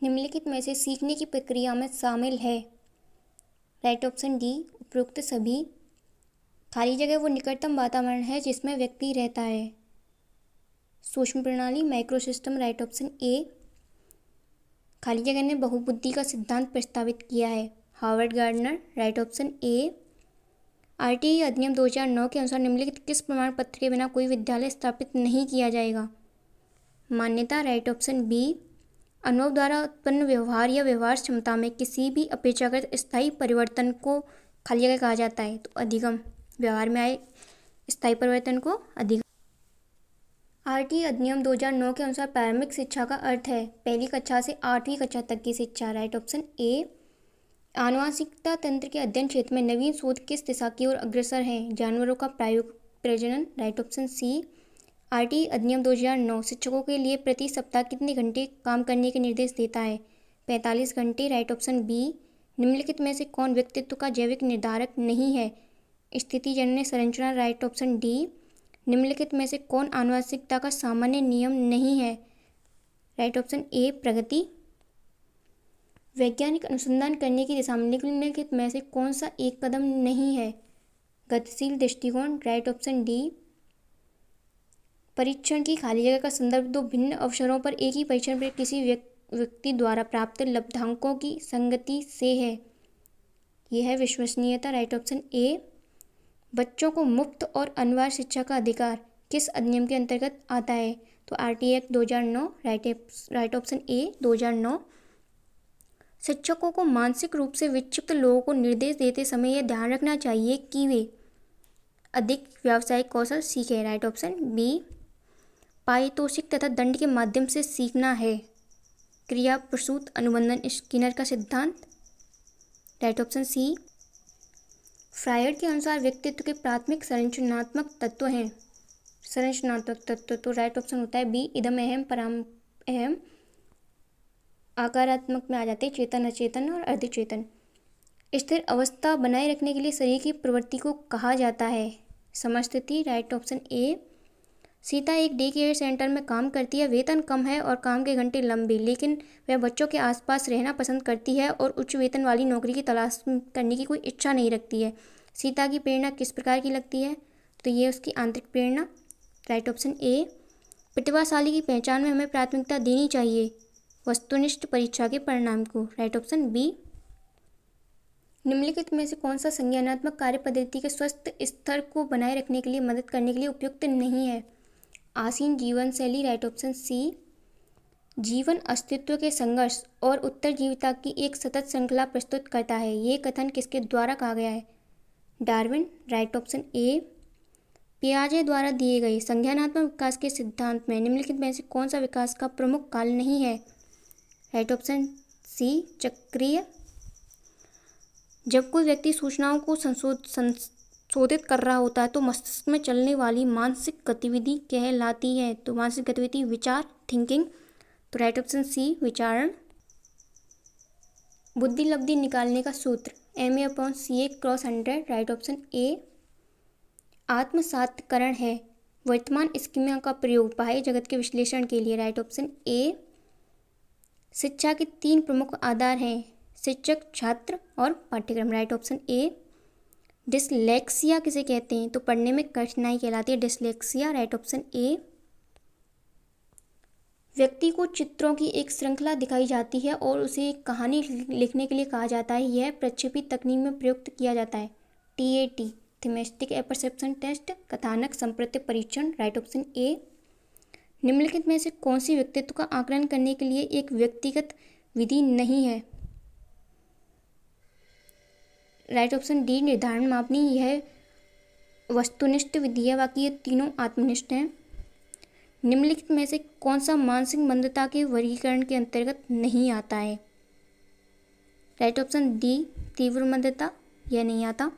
निम्नलिखित में से सीखने की प्रक्रिया में शामिल है। राइट ऑप्शन डी उपरोक्त सभी। खाली जगह वो निकटतम वातावरण है जिसमें व्यक्ति रहता है। सूक्ष्म प्रणाली माइक्रो सिस्टम। राइट ऑप्शन ए। खाली जगह ने बहुबुद्धि का सिद्धांत प्रस्तावित किया है। Harvard gardener. राइट ऑप्शन ए। आरटीई अधिनियम 2009 के अनुसार निम्नलिखित किस प्रमाण पत्र के बिना कोई विद्यालय स्थापित नहीं किया जाएगा? मान्यता। Right option B. अनुभव द्वारा उत्पन्न व्यवहार या व्यवहार क्षमता में किसी भी अपेक्षाकृत स्थायी परिवर्तन को खाली जगह कहा जाता है। तो अधिगम। व्यवहार में आए स्थायी परिवर्तन को अधिगम। आरटीई अधिनियम 2009 के अनुसार प्रारंभिक शिक्षा का अर्थ है पहली कक्षा से 8वीं कक्षा तक की शिक्षा। राइट ऑप्शन ए। आनुवांशिकता तंत्र के अध्ययन क्षेत्र में नवीन शोध किस दिशा की ओर अग्रसर है? जानवरों का प्रायोगिक प्रजनन। राइट ऑप्शन सी। आरटीई अधिनियम 2009 शिक्षकों के लिए प्रति सप्ताह कितने घंटे काम करने के निर्देश देता है? 45 घंटे। Right option B. निम्नलिखित में से कौन व्यक्तित्व का जैविक निर्धारक नहीं है? स्थितिजन्य संरचना। Right option D. निम्नलिखित में से कौन आनुवंशिकता का सामान्य नियम नहीं है? राइट ऑप्शन ए प्रगति। वैज्ञानिक अनुसंधान करने की दिशा में निम्नलिखित में से कौन सा एक कदम नहीं है? गतिशील दृष्टिकोण। Right option D. परीक्षण की खाली जगह का संदर्भ दो भिन्न अवसरों पर एक ही परीक्षण पर किसी व्यक्ति द्वारा प्राप्त लब्धांकों की संगति से है। यह है विश्वसनीयता। राइट ऑप्शन ए। बच्चों को मुफ्त और अनिवार्य शिक्षा का अधिकार किस अधिनियम के अंतर्गत आता है? तो आरटीई एक्ट 2009। राइट ऑप्शन ए 2009। शिक्षकों को मानसिक रूप से विक्षिप्त लोगों को निर्देश देते समय यह ध्यान रखना चाहिए कि वे अधिक व्यावसायिक कौशल सीखें। Right option B. पारितोषिक तथा दंड के माध्यम से सीखना है। क्रिया प्रसूत अनुबंधन स्किनर का सिद्धांत। राइट ऑप्शन सी। फ्रायड के अनुसार व्यक्तित्व के प्राथमिक संरचनात्मक तत्व हैं। संरचनात्मक तत्व तो राइट ऑप्शन होता है बी इदम अहम पराम अहम। आकारात्मक में आ जाते हैं चेतन, अचेतन और अर्धचेतन। स्थिर अवस्था बनाए रखने के लिए शरीर की प्रवृत्ति को कहा जाता है समस्थिति। Right option A. सीता एक डे केयर सेंटर में काम करती है। वेतन कम है और काम के घंटे लंबे, लेकिन वह बच्चों के आसपास रहना पसंद करती है और उच्च वेतन वाली नौकरी की तलाश करने की कोई इच्छा नहीं रखती है। सीता की प्रेरणा किस प्रकार की लगती है? तो ये उसकी आंतरिक प्रेरणा। राइट ऑप्शन ए। प्रतिभाशाली की पहचान में हमें प्राथमिकता देनी चाहिए वस्तुनिष्ठ परीक्षा के परिणाम को। Right option B. निम्नलिखित में से कौन सा संज्ञानात्मक कार्य पद्धति के स्वस्थ स्तर को बनाए रखने के लिए मदद करने के लिए उपयुक्त नहीं है? आसीन जीवन शैली। Right option C. जीवन अस्तित्व के संघर्ष और उत्तरजीविता की एक सतत श्रृंखला प्रस्तुत करता है। ये कथन किसके द्वारा कहा गया है? डार्विन। Right option A. पियाजे द्वारा दिए गए संज्ञानात्मक विकास के सिद्धांत में निम्नलिखित में से कौन सा विकास का प्रमुख काल नहीं है? राइट ऑप्शन सी चक्रीय। जब कोई व्यक्ति सूचनाओं को संशोधित कर रहा होता है तो मस्तिष्क में चलने वाली मानसिक गतिविधि कहलाती है। तो मानसिक गतिविधि विचार, थिंकिंग। तो राइट ऑप्शन सी विचारण। बुद्धि लब्धि निकालने का सूत्र MA/CA/100। राइट ऑप्शन ए। आत्मसातकरण है वर्तमान स्कीमा का प्रयोग बाह्य जगत के विश्लेषण के लिए। राइट ऑप्शन ए। शिक्षा के 3 प्रमुख आधार हैं शिक्षक, छात्र और पाठ्यक्रम। राइट ऑप्शन ए। डिसलेक्सिया किसे कहते हैं? तो पढ़ने में कठिनाई कहलाती है डिसलेक्सिया। राइट ऑप्शन ए। व्यक्ति को चित्रों की एक श्रृंखला दिखाई जाती है और उसे एक कहानी लिखने के लिए कहा जाता है। यह प्रक्षेपित तकनीक में प्रयुक्त किया जाता है। TAT थीमेटिक एपर्सेप्शन टेस्ट, कथानक संप्रत्य परीक्षण। राइट ऑप्शन ए। निम्नलिखित में से कौन सी व्यक्तित्व का आकलन करने के लिए एक व्यक्तिगत विधि नहीं है? राइट ऑप्शन डी निर्धारण मापनी। यह वस्तुनिष्ठ विधि है, बाकी ये तीनों आत्मनिष्ठ हैं। निम्नलिखित में से कौन सा मानसिक मंदता के वर्गीकरण के अंतर्गत नहीं आता है? राइट ऑप्शन डी तीव्र मंदता। यह नहीं आता।